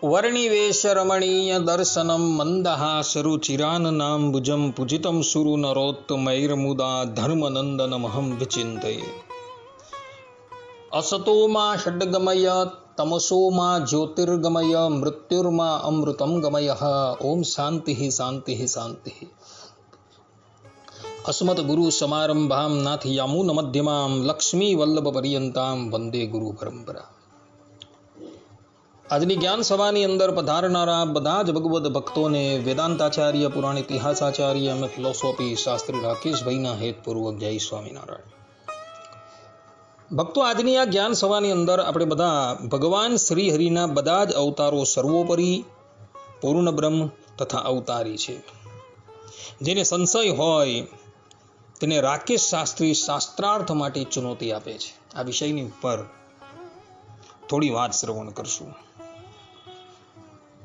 વર્ણિવેશ રમણીય દર્શનમ મંદહાસરુચિરાનનામ ભુજમ પૂજિતમ સુરુ નરોત્તમૈર્મુદા ધર્મનંદનમહં વિચિંતયે. અસતોમાં ષડ્ગમય તમસોમાં જ્યોતિર્ગમય મૃત્યુર્માં અમૃતમ ગમય. ઓમ શાંતિ શાંતિ શાંતિ. અસ્મદ ગુરુ સમારંભામ નાથ યામૂન મધ્યમામ લક્ષ્મી વલ્લભ પર્યંતામ વંદે ગુરુ પરંપરા. આજની જ્ઞાન સભાની અંદર પધારનારા બધા જ ભગવદ ભક્તોને વેદાંતાચાર્ય, પુરાણ ઇતિહાસાચાર્ય અને ફિલોસોફી શાસ્ત્રી રાકેશભાઈના હેતપૂર્વક જય સ્વામિનારાયણ. ભક્તો, આજની આ જ્ઞાન સભાની અંદર આપણે બધા ભગવાન શ્રી હરિના બધા જ અવતારો સર્વોપરી, પૂર્ણ બ્રહ્મ તથા અવતારી છે. જેને સંશય હોય તેને રાકેશ શાસ્ત્રી શાસ્ત્રાર્થ માટે ચુનૌતી આપે છે. આ વિષયની ઉપર થોડી વાત શ્રવણ કરશું.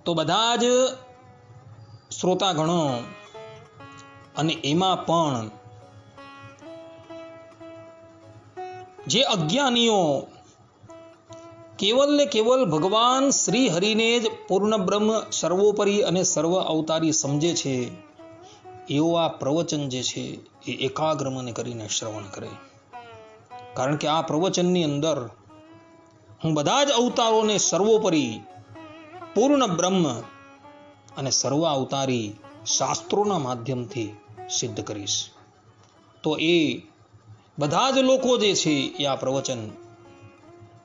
તો બધા જ શ્રોતાગણો અને એમાં પણ જે અજ્ઞાનીઓ કેવલ ને કેવલ ભગવાન શ્રી હરિને જ પૂર્ણ બ્રહ્મ, સર્વોપરી અને સર્વ અવતારી સમજે છે, એવો આ પ્રવચન જે છે એ એકાગ્ર મને કરીને શ્રવણ કરે. કારણ કે આ પ્રવચનની અંદર હું બધા જ અવતારોને સર્વોપરી, પૂર્ણ બ્રહ્મ અને સર્વ અવતારી શાસ્ત્રોના માધ્યમથી સિદ્ધ કરીશ. તો એ બધા જ લોકો જે છે એ આ પ્રવચન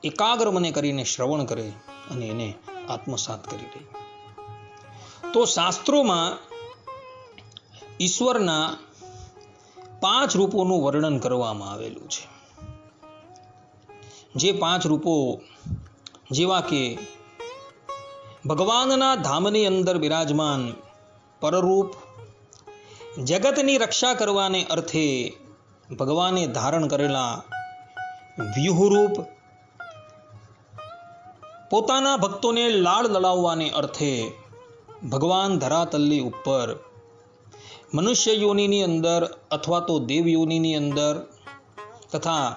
એકાગ્ર મને કરીને શ્રવણ કરે અને એને આત્મસાત કરી લે. તો શાસ્ત્રોમાં ઈશ્વરના 5 રૂપોનું વર્ણન કરવામાં આવેલું છે. જે 5 રૂપો જેવા કે ભગવાનના ધામની અંદર બિરાજમાન પરરૂપ, જગતની રક્ષા કરવાને અર્થે ભગવાને ધારણ કરેલા વ્યુહરૂપ, પોતાના ભક્તોને લાડ લડાવવાને અર્થે ભગવાન ધરાતલની ઉપર મનુષ્ય યોનિની અંદર અથવા તો દેવ યોનિની અંદર તથા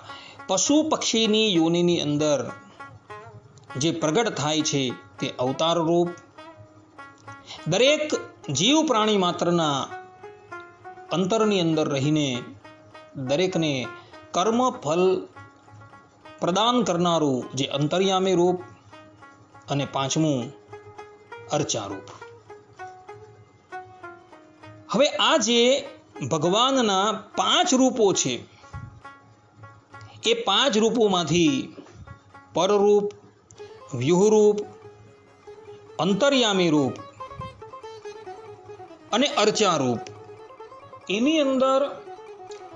પશુ પક્ષીની યોનિની અંદર જે પ્રગટ થાય છે તે અવતાર રૂપ, દરેક જીવ પ્રાણી માત્રના અંતરની અંદર રહીને દરેકને કર્મ ફલ પ્રદાન કરનારું જે અંતર્યામી રૂપ, અને 5મું અર્ચા રૂપ. હવે આ જે ભગવાનના 5 રૂપો છે એ 5 રૂપોમાંથી પરરૂપ, વ્યુહરૂપ, અંતર્યામી રૂપ અને અર્ચા રૂપ, એની અંદર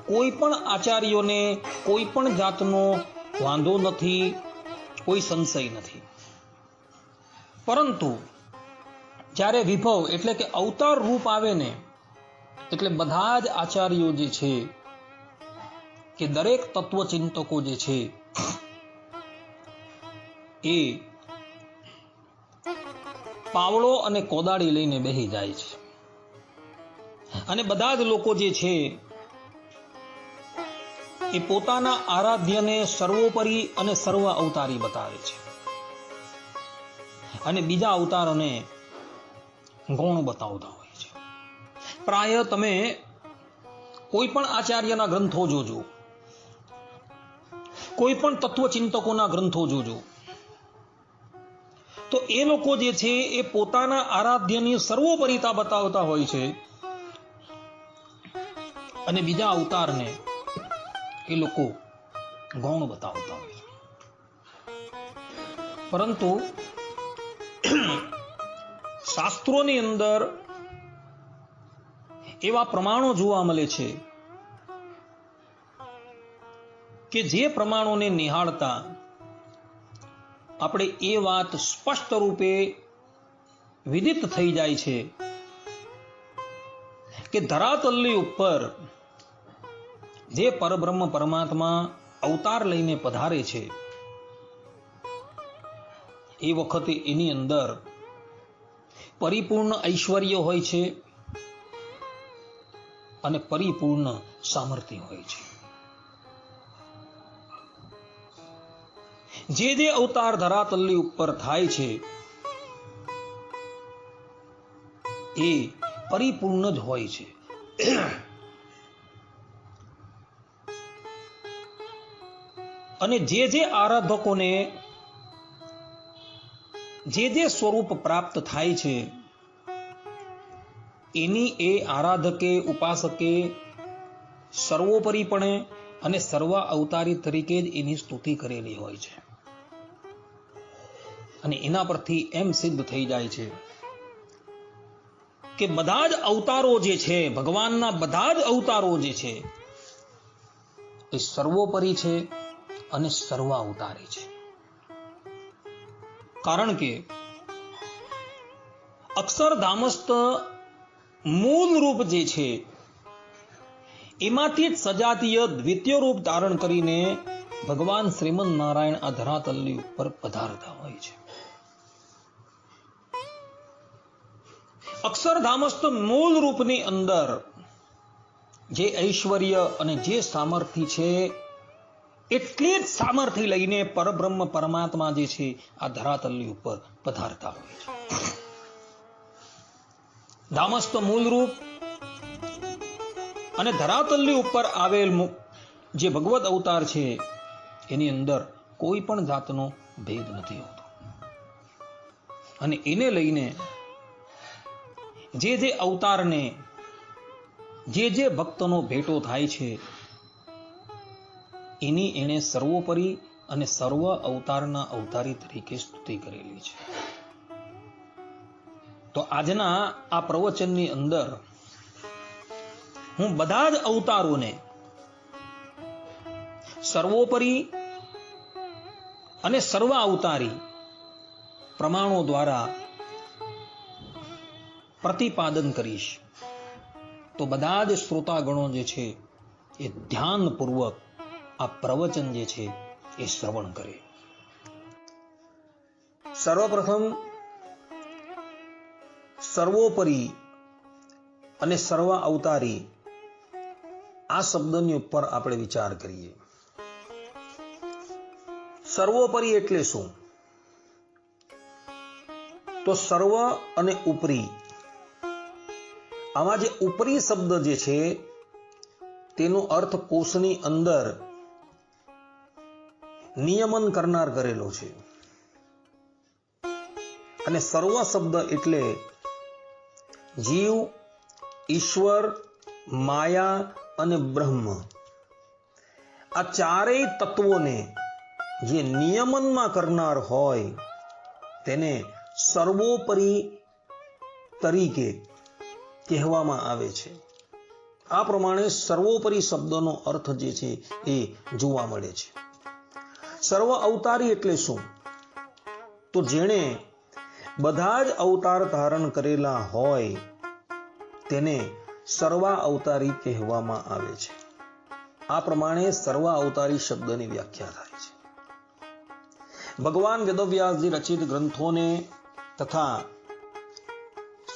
કોઈ પણ આચાર્યોને કોઈ પણ જાતનો વાંધો નથી, કોઈ સંશય નથી. પરંતુ જ્યારે વિભવ એટલે કે અવતાર રૂપ આવે ને, એટલે બધા જ આચાર્યો જે છે કે દરેક તત્વચિંતકો જે છે એ પાવડો અને કોદાળી લઈને બેસી જાય છે. અને બધા જ લોકો જે છે એ પોતાના આરાધ્યને સર્વોપરી અને સર્વ અવતારી બતાવે છે, અને બીજા અવતારોને ગૌણ બતાવતા હોય છે. પ્રાય તમે કોઈ પણ આચાર્યના ગ્રંથો જોજો, કોઈ પણ તત્વચિંતકોના ગ્રંથો જોજો, તો એ લોકો જે છે એ પોતાના આરાધ્યની સર્વોપરિતા બતાવતા હોય છે, અને બીજા અવતારને એ લોકો ગૌણ બતાવતા હોય છે. પરંતુ શાસ્ત્રોની અંદર એવા પ્રમાણો જોવા મળે છે કે જે પ્રમાણોને નિહાળતા આપણે એ વાત સ્પષ્ટ રૂપે વિદિત થઈ જાય છે કે ધરાતલની ઉપર જે પરબ્રહ્મ પરમાત્મા અવતાર લઈને પધારે છે એ વખતે એની અંદર પરિપૂર્ણ ઐશ્વર્ય હોય છે અને પરિપૂર્ણ સામર્થ્ય હોય છે. જે અવતાર ધરાતલની ઉપર થાય છે એ પરિપૂર્ણ જ હોય છે. અને જે આરાધકોને જે સ્વરૂપ પ્રાપ્ત થાય છે એની એ આરાધકે ઉપાસકે સર્વોપરીપણે અને સર્વ અવતારી તરીકે જ એની સ્તુતિ કરેલી હોય છે. અને એના પરથી એમ સિદ્ધ થઈ જાય છે કે બધા જ અવતારો જે છે, ભગવાનના બધા જ અવતારો જે છે એ સર્વોપરી છે અને સર્વ અવતારી છે. કારણ કે અક્ષરધામસ્થ મૂળ રૂપ જે છે એમાંથી જ સજાતીય દ્વિતીય રૂપ ધારણ કરીને ભગવાન શ્રીમદ નારાયણ આ ધરાતલની ઉપર પધારતા હોય છે. અક્ષરધામસ્થ મૂળ રૂપની અંદર જે ઐશ્વર્ય અને જે સામર્થ્ય છે એટલી જ સામર્થ્ય લઈને પરબ્રહ્મ પરમાત્મા જે છે આ ધરાતલની ઉપર પધારતા હોય છે. ધામસ્થ મૂળ રૂપ અને ધરાતલની ઉપર આવેલ જે ભગવત અવતાર છે એની અંદર કોઈ પણ જાતનો ભેદ નથી હોતો. અને એને લઈને જે અવતારને જે ભક્તનો ભેટો થાય છે એની એને સર્વોપરી અને સર્વ અવતારના અવતારી તરીકે સ્તુતિ કરેલી છે. તો આજના આ પ્રવચનની અંદર હું બધા જ અવતારોને સર્વોપરી અને સર્વ અવતારી પ્રમાણો દ્વારા પ્રતિપાદન કરીશ. તો બધા જ શ્રોતાગણો જે છે એ ધ્યાનપૂર્વક આ પ્રવચન જે છે એ શ્રવણ કરે. સર્વપ્રથમ સર્વોપરી અને સર્વ અવતારી આ શબ્દની ઉપર આપણે વિચાર કરીએ. સર્વોપરી એટલે શું? તો સર્વ અને ઉપરી, આમાં જે ઉપરી શબ્દ જે છે તેનો અર્થ કોષની અંદર નિયમન કરનાર કરેલો છે. અને સર્વ શબ્દ એટલે જીવ, ઈશ્વર, માયા અને બ્રહ્મ, આ ચારેય તત્વોને જે નિયમનમાં કરનાર હોય તેને સર્વોપરી તરીકે કહેવામાં આવે છે. આ પ્રમાણે સર્વોપરી શબ્દનો અર્થ જે છે એ જોવા મળે છે. સર્વ અવતારી એટલે શું? તો જેણે બધા જ અવતાર ધારણ કરેલા હોય તેને સર્વ અવતારી કહેવામાં આવે છે. આ પ્રમાણે સર્વ અવતારી શબ્દની વ્યાખ્યા થાય છે. ભગવાન વેદવ્યાસજી રચિત ગ્રંથોને તથા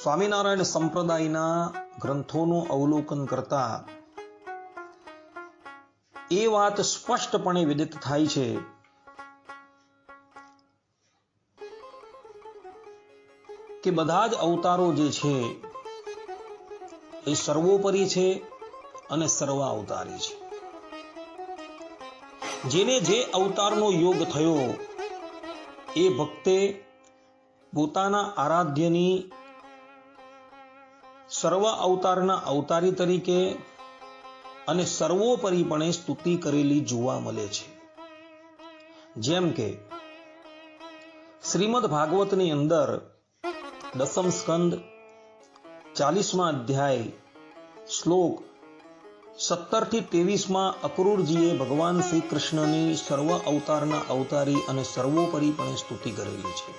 સ્વામિનારાયણ સંપ્રદાયના ગ્રંથોનું અવલોકન કરતા એ વાત સ્પષ્ટપણે વિદિત થાય છે કે બધા જ અવતારો જે છે એ સર્વોપરી છે અને સર્વ અવતારી છે. જેને જે અવતારનો યોગ થયો એ ભક્તે પોતાના આરાધ્યની સર્વ અવતારના અવતારી તરીકે અને સર્વોપરીપણે સ્તુતિ કરેલી જોવા મળે છે. જેમ કે શ્રીમદ ભાગવતની અંદર 10મ સ્કંદ 40મા અધ્યાય શ્લોક 17 થી 23માં અક્રૂરજીએ ભગવાન શ્રી કૃષ્ણની સર્વ અવતારના અવતારી અને સર્વોપરીપણે સ્તુતિ કરેલી છે.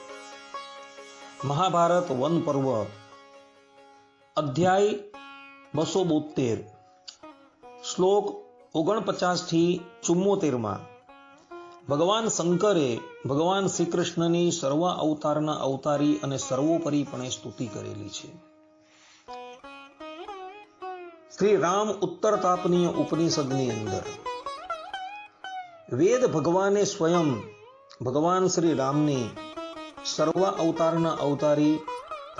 મહાભારત વન પર્વ અધ્યાય 272 શ્લોક 49 થી 74માં ભગવાન શંકરે ભગવાન શ્રી કૃષ્ણની સર્વ અવતારના અવતારી અને સર્વોપરીપણે સ્તુતિ કરેલી છે. શ્રી રામ ઉત્તર તાપનીય ઉપનિષદની અંદર વેદ ભગવાને સ્વયં ભગવાન શ્રી રામની સર્વ અવતારના અવતારી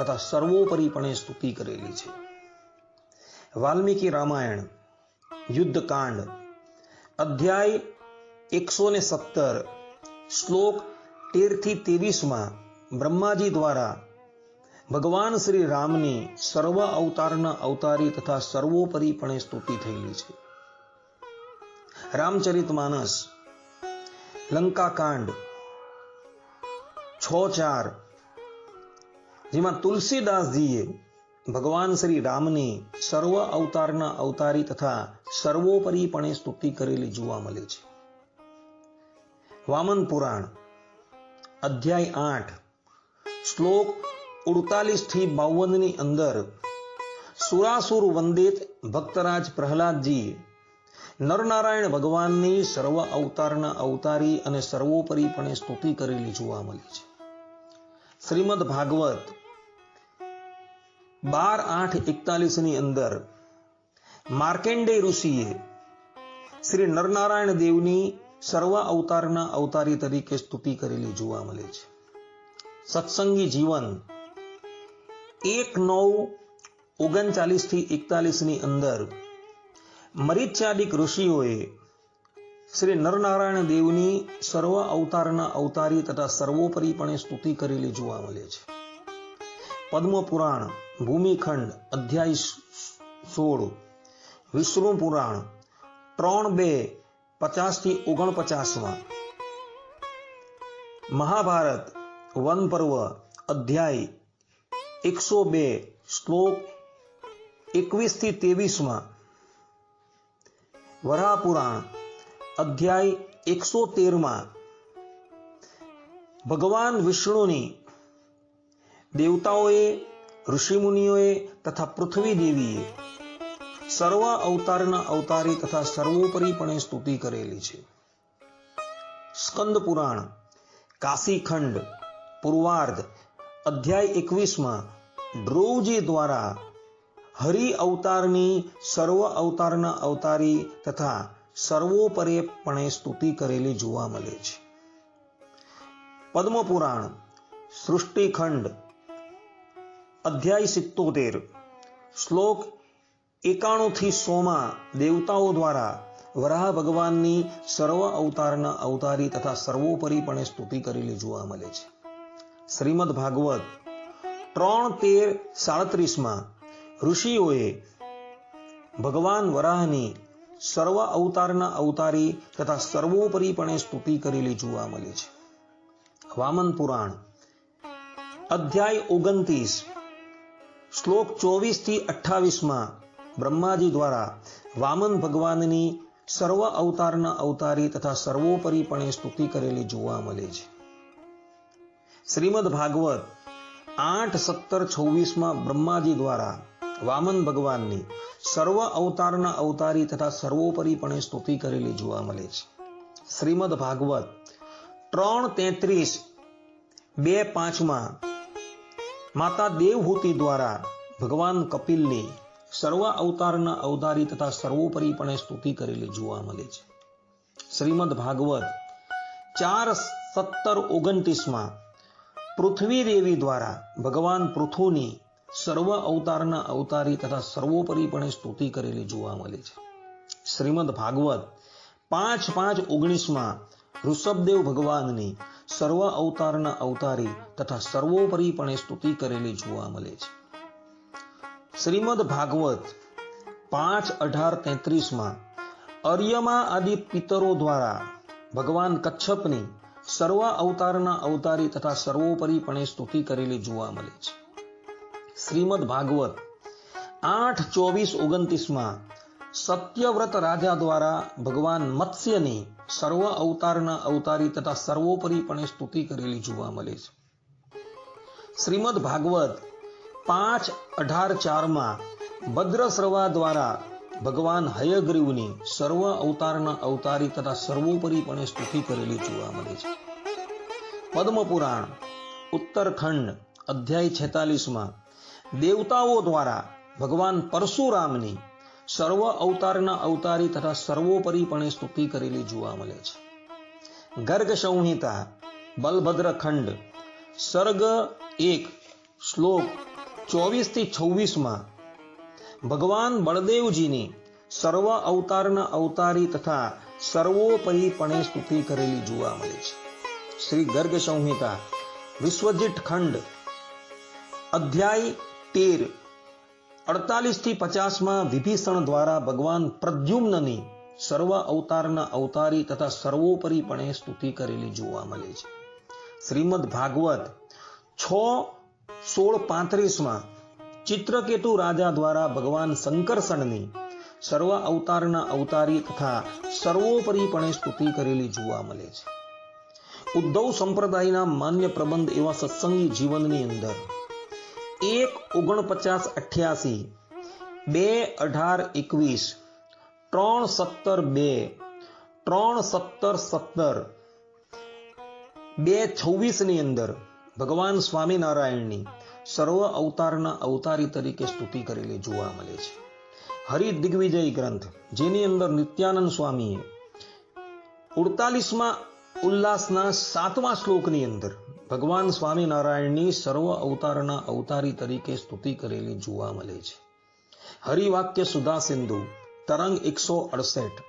તથા સર્વોપરીપણે સ્તુતિ કરેલી છે. વાલ્મીકી રામાયણ યુદ્ધકાંડ અધ્યાય 117 શ્લોક 13-23 બ્રહ્માજી દ્વારા ભગવાન શ્રી રામની સર્વ અવતારના અવતારી તથા સર્વોપરીપણે સ્તુતિ થયેલી છે. રામચરિતમાનસ લંકાકાંડ 6:4 જેમાં તુલસીદાસજીએ ભગવાન શ્રી રામની સર્વ અવતારના અવતારી તથા સર્વોપરીપણે સ્તુતિ કરેલી જોવા મળે છે. વામન પુરાણ અધ્યાય 8 શ્લોક 48-52 ની અંદર સુરાસુર વંદિત ભક્તરાજ પ્રહલાદજીએ નરનારાયણ ભગવાનની સર્વ અવતારના અવતારી અને સર્વોપરીપણે સ્તુતિ કરેલી જોવા મળી છે. શ્રીમદ ભાગવત 12:8-41 ની અંદર માર્કેન્ડેય ઋષિએ શ્રી નરનારાયણ દેવની સર્વ અવતારના અવતારી તરીકે સ્તુતિ કરેલી જોવા મળે છે. સત્સંગી જીવન 1:9-39-41 ની અંદર મરીચ્યાદિક ઋષિઓએ શ્રી નરનારાયણ દેવની સર્વ અવતારના અવતારી તથા સર્વોપરીપણે સ્તુતિ કરેલી જોવા મળે છે. પદ્મ પુરાણ ભૂમિખંડ અધ્યાય 16 વિષ્ણુ પુરાણ 3:50-49 મહાભારત વન પર્વ અધ્યાય 102 શ્લોક 21-23 વરાહ પુરાણ અધ્યાય 113 ભગવાન વિષ્ણુની દેવતાઓએ ઋષિમુનિઓએ તથા પૃથ્વી દેવીએ સર્વ અવતારના અવતારી તથા સર્વોપરીપણે સ્તુતિ કરેલી છે. સ્કંદ પુરાણ કાશીખંડ પૂર્વાર્ધ અધ્યાય 21 ધ્રુવજી દ્વારા હરિ અવતારની સર્વ અવતારના અવતારી તથા સર્વોપરીપણે સ્તુતિ કરેલી જોવા મળે છે. પદ્મ પુરાણ સૃષ્ટિખંડ અધ્યાય 77 શ્લોક 91-100 દેવતાઓ દ્વારા વરાહ ભગવાનની સર્વ અવતારના અવતારી તથા સર્વોપરીપણે સ્તુતિ કરેલી જોવા મળે છે. શ્રીમદ ભાગવત 3:13-37 ઋષિઓએ ભગવાન વરાહની સર્વ અવતારના અવતારી તથા સર્વોપરીપણે સ્તુતિ કરેલી જોવા મળે છે. વામન પુરાણ અધ્યાય 29 શ્લોક 24-28 બ્રહ્માજી દ્વારા વામન ભગવાનની સર્વ અવતારના અવતારી તથા સર્વોપરીપણે સ્તુતિ કરેલી જોવા મળે છે. શ્રીમદ ભાગવત 8:17-26 બ્રહ્માજી દ્વારા વામન ભગવાનની સર્વ અવતારના અવતારી તથા સર્વોપરીપણે સ્તુતિ કરેલી જોવા મળે છે. શ્રીમદ ભાગવત 3:33-2:5 માતા દેવહૂતિ દ્વારા ભગવાન કપિલની સર્વ અવતારના અવતારી તથા સર્વોપરીપણે સ્તુતિ કરેલી જોવા મળે છે. શ્રીમદ ભાગવત 4:17-29 પૃથ્વી દેવી દ્વારા ભગવાન પૃથુની સર્વ અવતારના અવતારી તથા સર્વોપરીપણે સ્તુતિ કરેલી જોવા મળે છે. શ્રીમદ ભાગવત 5:19 ઋષભદેવ ભગવાનની સર્વ અવતારના અવતારી તથા સર્વોપરીપણે સ્તુતિ કરેલી જોવા મળે છે. શ્રીમદ ભાગવત 5:18-33 અર્યમા આદિ પિતરો દ્વારા ભગવાન કચ્છપની સર્વ અવતારના અવતારી તથા સર્વોપરીપણે સ્તુતિ કરેલી જોવા મળે છે. શ્રીમદ ભાગવત 8:24-29 સત્યવ્રત રાજા દ્વારા ભગવાન મત્સ્યની સર્વ અવતારના અવતારી તથા સર્વોપરીપણે સ્તુતિ કરેલી જોવા મળે છે. શ્રીમદ ભાગવત 5:18-4 ભદ્રશ્રવા દ્વારા ભગવાન હયગ્રીવની સર્વ અવતારના અવતારી તથા સર્વોપરીપણે સ્તુતિ કરેલી જોવા મળે છે. પદ્મ પુરાણ ઉત્તરખંડ અધ્યાય 46 દેવતાઓ દ્વારા ભગવાન પરશુરામની સર્વ અવતારના અવતારી તથા સર્વોપરીપણે સ્તુતિ કરેલી જોવા મળે છે. ગર્ગ સંહિતા બલભદ્ર ખંડ સર્ગ 1 શ્લોક 24 થી 26 ભગવાન બળદેવજીની સર્વ અવતારના અવતારી તથા સર્વોપરીપણે સ્તુતિ કરેલી જોવા મળે છે. શ્રી ગર્ગ સંહિતા વિશ્વજીત ખંડ અધ્યાય 13 48 થી 50 વિભીષણ દ્વારા ભગવાન પ્રદ્યુમ્નની સર્વ અવતારના અવતારી તથા સર્વોપરીપણે સ્તુતિ કરેલી જોવા મળે છે. શ્રીમદ ભાગવત 6:16-35 ચિત્રકેતુ રાજા દ્વારા ભગવાન શંકરસણની સર્વ અવતારના અવતારી તથા સર્વોપરીપણે સ્તુતિ કરેલી જોવા મળે છે. ઉદ્ધવ સંપ્રદાયના માન્ય પ્રબંધ એવા સત્સંગી જીવનની અંદર 1:49-88, 2:18-21, 3:17-2, 3:17-17, 2:26 ની અંદર ભગવાન સ્વામિનારાયણની સર્વ અવતારના અવતારી તરીકે સ્તુતિ કરેલી જોવા મળે છે. હરિ દિગ્વિજય ગ્રંથ જેની અંદર નિત્યાનંદ સ્વામીએ 48મા ઉલ્લાસના 7મા શ્લોકની અંદર ભગવાન સ્વામિનારાયણની સર્વ અવતારના અવતારી તરીકે સ્તુતિ કરેલી જોવા મળે છે. હરિવાક્ય સુધા સિંધુ તરંગ 168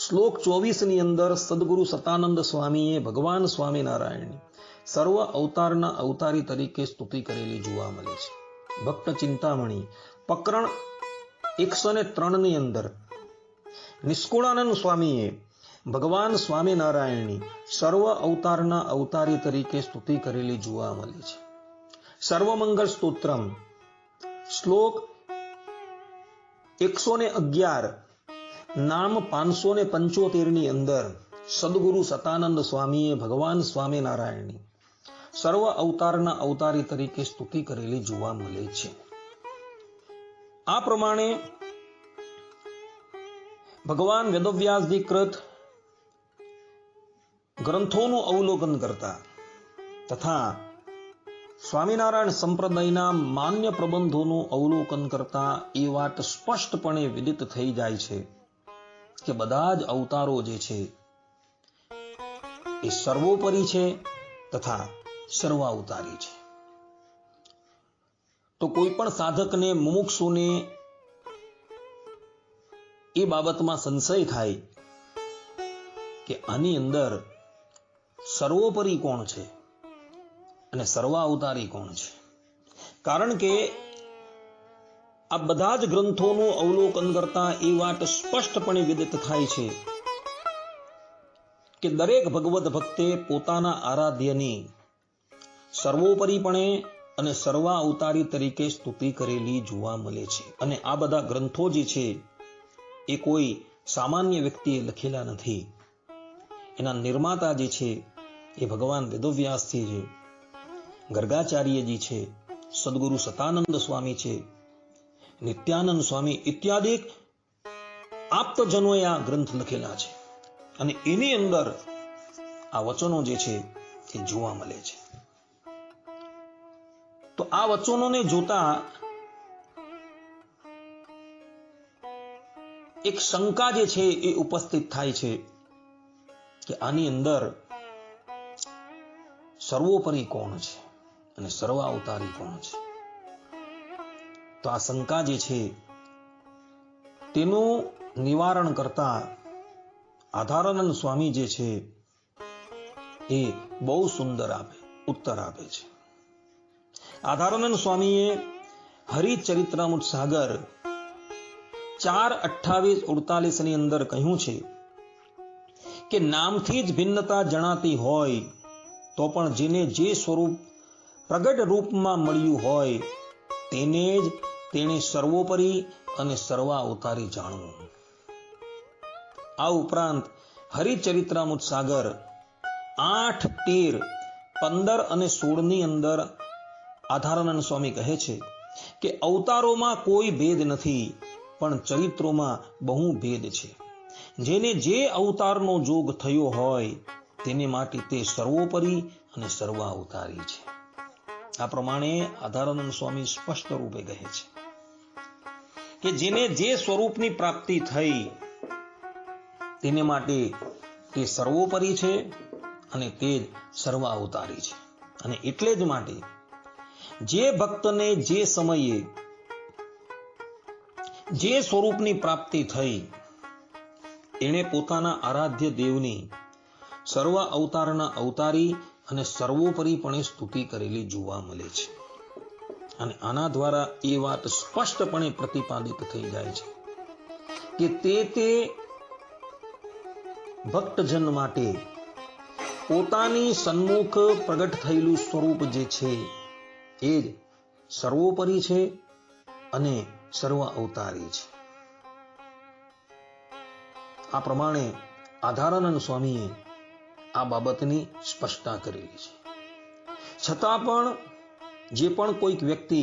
શ્લોક 24 ની અંદર સદગુરુ સતાનંદ સ્વામીએ ભગવાન સ્વામિનારાયણની સર્વ અવતારના અવતારી તરીકે સ્તુતિ કરેલી જોવા મળે છે. ભક્ત ચિંતામણી પ્રકરણ 103 ની અંદર નિષ્કુળાનંદ સ્વામીએ ભગવાન સ્વામિનારાયણની સર્વ અવતારના અવતારી તરીકે સ્તુતિ કરેલી જોવા મળે છે. સર્વમંગલ સ્તોત્રમ શ્લોક 111 નામ 575 ની અંદર સદગુરુ સતાનંદ સ્વામીએ ભગવાન સ્વામિનારાયણની સર્વ અવતારના અવતારી તરીકે સ્તુતિ કરેલી જોવા મળે છે. આ પ્રમાણે ભગવાન વેદવ્યાસજી કૃત ગ્રંથોનું અવલોકન કરતા તથા સ્વામિનારાયણ સંપ્રદાયના માન્ય પ્રબંધોનું અવલોકન કરતા એ વાત સ્પષ્ટપણે વિદિત થઈ જાય છે કે બધા જ અવતારો જે છે એ સર્વોપરી છે તથા સર્વાવતારી છે. તો કોઈ પણ સાધકને મુમુક્ષુને એ બાબતમાં સંશય થાય કે આની અંદર સર્વોપરી કોણ છે અને સર્વાવતારી કોણ છે, કારણ કે આ બધા જ ગ્રંથોનું અવલોકન કરતા એ વાત સ્પષ્ટપણે વિદિત થાય છે કે દરેક ભગવદ ભક્તે પોતાના આરાધ્યની સર્વોપરીપણે અને સર્વાવતારી તરીકે સ્તુતિ કરેલી જોવા મળે છે. અને આ બધા ગ્રંથો જે છે એ કોઈ સામાન્ય વ્યક્તિએ લખેલા નથી. એના નિર્માતા જે છે એ ભગવાન વેદવ્યાસજી છે, ગર્ગાચાર્યજી છે, સદગુરુ સતાનંદ સ્વામી છે, નિત્યાનંદ સ્વામી ઇત્યાદિ આપ્તજનોએ આ ગ્રંથ લખેલા છે. અને એની અંદર આ વચનો જે છે એ જોવા મળે છે. તો આ વચનોને જોતા એક શંકા જે છે એ ઉપસ્થિત થાય છે કે આની અંદર સર્વોપરી કોણ છે અને સર્વાવતારી કોણ છે. તો આ શંકા જે છે તેનું નિવારણ કરતા આધારાનંદ સ્વામી જે છે એ બહુ સુંદર ઉત્તર આપે છે. આધારાનંદ સ્વામીએ હરિચરિત્રામૃત સાગર 4:28-48 ની અંદર કહ્યું છે કે નામથી જ ભિન્નતા જણાતી હોય તો પણ જેને જે સ્વરૂપ પ્રગટ રૂપમાં મળ્યું હોય તેને જ તેણે સર્વોપરી અને સર્વાવતારી જાણવું. આ ઉપરાંત હરિચરિત્રામૃત સાગર 8, 13, 15 અને 16 ની અંદર આધારાનંદ સ્વામી કહે છે કે અવતારોમાં કોઈ ભેદ નથી પણ ચરિત્રોમાં બહુ ભેદ છે. જેને જે અવતારનો જોગ થયો હોય તેને માટે તે સર્વોપરી અને સર્વાવતારી છે. આ પ્રમાણે આધારાનંદ સ્વામી સ્પષ્ટ રૂપે કહે છે કે જેને જે સ્વરૂપની પ્રાપ્તિ થઈ તેને માટે તે સર્વોપરી છે અને તે જ સર્વાવતારી છે. અને એટલે જ માટે જે ભક્તને જે સમયે જે સ્વરૂપની પ્રાપ્તિ થઈ એણે પોતાના આરાધ્ય દેવની સર્વ અવતારના અવતારી અને સર્વોપરીપણે સ્તુતિ કરેલી જોવા મળે છે. અને આના દ્વારા એ વાત સ્પષ્ટપણે પ્રતિપાદિત થઈ જાય છે કે તે ભક્તજન માટે પોતાની સન્મુખ પ્રગટ થયેલું સ્વરૂપ જે છે એ જ સર્વોપરી છે અને સર્વ અવતારી છે. આ પ્રમાણે આધારાનંદ સ્વામીએ આ બાબતની સ્પષ્ટતા કરેલી છે. છતાં પણ જે પણ કોઈક વ્યક્તિ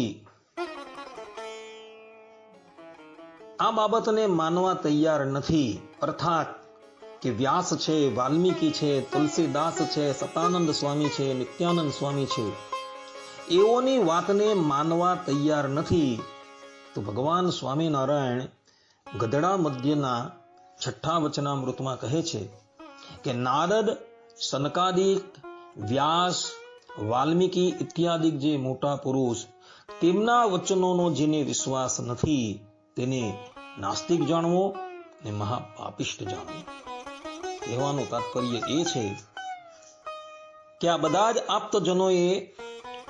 આ બાબતને માનવા તૈયાર નથી, અર્થાત કે વ્યાસ છે, વાલ્મીકી છે, તુલસીદાસ છે, સતાનંદ સ્વામી છે, નિત્યાનંદ સ્વામી છે, એઓની વાતને માનવા તૈયાર નથી, તો ભગવાન સ્વામિનારાયણ ગધડા મધ્યના 6 વચનામૃતમાં કહે છે કે નારદ, સનકાદિક, વ્યાસ, વાલ્મીકી ઇત્યાદિક જે મોટા પુરુષ, તેમના વચનોનો જેને વિશ્વાસ નથી તેને નાસ્તિક જાણવો ને મહાપાપિષ્ટ જાણવો. કહેવાનું તાત્પર્ય એ છે કે આ બધા જ આપ્તજનોએ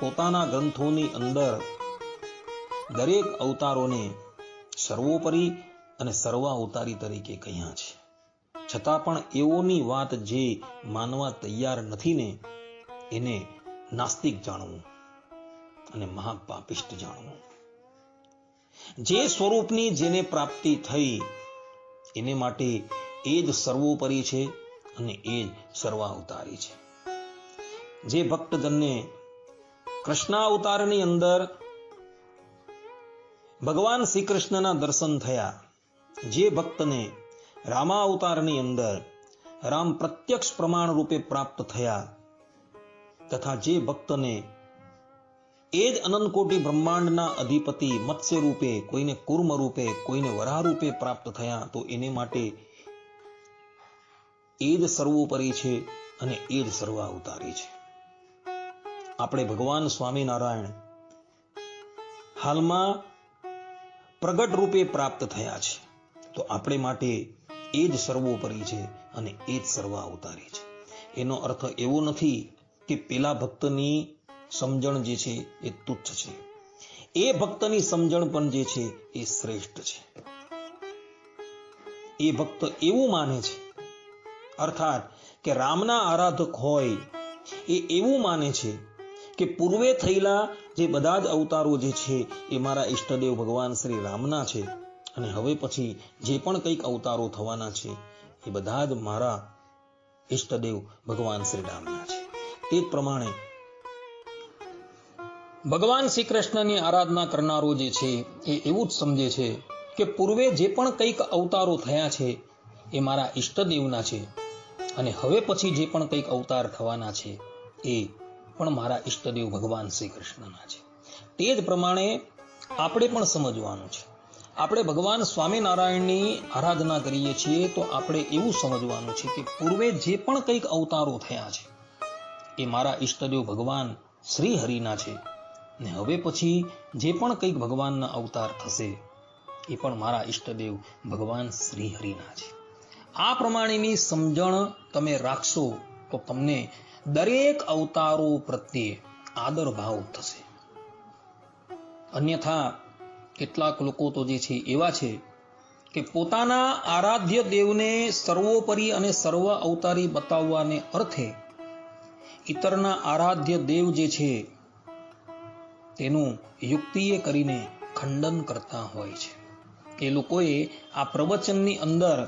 પોતાના ગ્રંથોની અંદર દરેક અવતારોને સર્વોપરી અને સર્વ અવતારી તરીકે કહ્યા છે. છતાં પણ એઓની વાત જે માનવા તૈયાર નથી ને એને નાસ્તિક જાણવું અને મહાપાપિષ્ટ જાણવું. જે સ્વરૂપની જેને પ્રાપ્તિ થઈ એને માટે એ જ સર્વોપરી છે અને એ જ સર્વ અવતારી છે. જે ભક્તજનને કૃષ્ણાવતારની અંદર ભગવાન શ્રી કૃષ્ણના દર્શન થયા, જે ભક્તને રામાવતારની અંદર રામ પ્રત્યક્ષ પ્રમાણ રૂપે પ્રાપ્ત થયા, તથા જે ભક્તને એ જ અનંતકોટી બ્રહ્માંડના અધિપતિ મત્સ્ય રૂપે, કોઈને કુર્મ રૂપે, કોઈને વરાહ રૂપે પ્રાપ્ત થયા, તો એને માટે એ જ સર્વોપરી છે અને એ જ સર્વ અવતારી છે. આપણે ભગવાન સ્વામિનારાયણ હાલમાં પ્રગટ રૂપે પ્રાપ્ત થયા છે, તો આપણે માટે એ જ સર્વોપરી છે અને એ જ સર્વ અવતારી છે. એનો અર્થ એવો નથી કે પેલા ભક્તની સમજણ જે છે એ તુચ્છ છે. એ ભક્તની સમજણ પણ જે છે એ શ્રેષ્ઠ છે. એ ભક્ત એવું માને છે, અર્થાત કે રામના આરાધક હોય એ એવું માને છે કે પૂર્વે થયેલા જે બધા જ અવતારો જે છે એ મારા ઈષ્ટદેવ ભગવાન શ્રી રામના છે અને હવે પછી જે પણ કંઈક અવતારો થવાના છે એ બધા જ મારા ઈષ્ટદેવ ભગવાન શ્રી રામના છે. તે જ પ્રમાણે ભગવાન શ્રી કૃષ્ણની આરાધના કરનારો જે છે એ એવું જ સમજે છે કે પૂર્વે જે પણ કંઈક અવતારો થયા છે એ મારા ઈષ્ટદેવના છે અને હવે પછી જે પણ કંઈક અવતાર થવાના છે એ પણ મારા ઈષ્ટદેવ ભગવાન શ્રી કૃષ્ણના છે. તે જ પ્રમાણે આપણે પણ સમજવાનું છે. આપણે ભગવાન સ્વામિનારાયણની આરાધના કરીએ છીએ તો આપણે એવું સમજવાનું છે કે પૂર્વે જે પણ કંઈક અવતારો થયા છે એ મારા ઈષ્ટદેવ ભગવાન શ્રી હરિના છે ને હવે પછી જે પણ કંઈક ભગવાનના અવતાર થશે એ પણ મારા ઈષ્ટદેવ ભગવાન શ્રી હરિના છે. આ પ્રમાણેની સમજણ તમે રાખશો તો તમને દરેક અવતારો પ્રત્યે આદર ભાવ થશે. અન્યથા કેટલાક લોકો તો જે છે એવા છે કે પોતાના આરાધ્ય દેવને સર્વોપરી અને સર્વ અવતારી બતાવવાને અર્થે ઇતરના આરાધ્ય દેવ જે છે તેનું યુક્તિએ કરીને ખંડન કરતા હોય છે. એ લોકોએ આ પ્રવચનની અંદર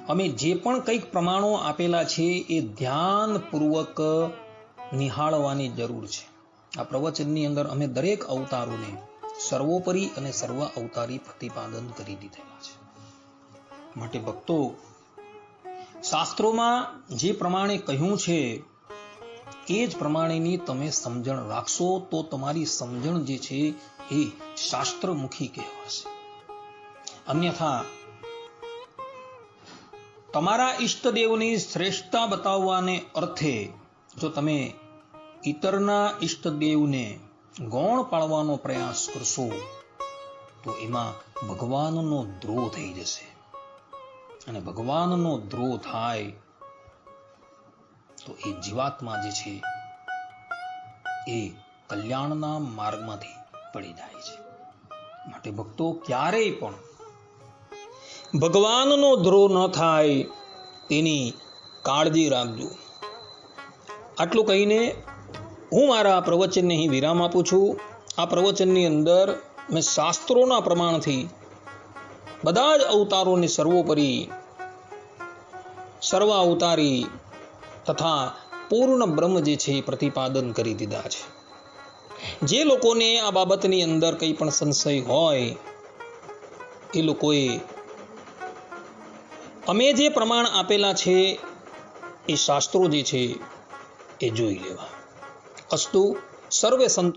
અમે જે પણ કંઈક પ્રમાણો આપેલા છે એ ધ્યાનપૂર્વક નિહાળવાની જરૂર છે. આ પ્રવચનની અંદર અમે દરેક અવતારોને સર્વોપરી અને સર્વ અવતારી પ્રતિપાદન કરી દીધેલા છે. માટે ભક્તો, શાસ્ત્રોમાં જે પ્રમાણે કહ્યું છે એ જ પ્રમાણેની તમે સમજણ રાખશો તો તમારી સમજણ જે છે એ શાસ્ત્રમુખી કહેવાશે. અન્યથા તમારા ઈષ્ટદેવની શ્રેષ્ઠતા બતાવવાને અર્થે જો તમે ઇતરના ઈષ્ટદેવને ગૌણ પાળવાનો પ્રયાસ કરશો તો એમાં ભગવાનનો દ્રોહ થઈ જશે, અને ભગવાનનો દ્રોહ થાય તો એ જીવાત્મા જે છે એ કલ્યાણના માર્ગમાંથી પડી જાય છે. માટે ભક્તો ક્યારેય પણ ભગવાનનો દ્રોહ ન થાય તેની કાળજી રાખજો. આટલું કહીને હું મારા પ્રવચનને અહીં વિરામ આપું છું. આ પ્રવચનની અંદર મેં શાસ્ત્રોના પ્રમાણથી બધા જ અવતારોને સર્વોપરી, સર્વ અવતારી તથા પૂર્ણ બ્રહ્મ જે છે એ પ્રતિપાદન કરી દીધા છે. જે લોકોને આ બાબતની અંદર કંઈ પણ સંશય હોય એ લોકોએ અમે જે પ્રમાણ આપેલા છે એ શાસ્ત્રો જે છે એ જોઈ લેવા. અસ્તુ સર્વે સંતો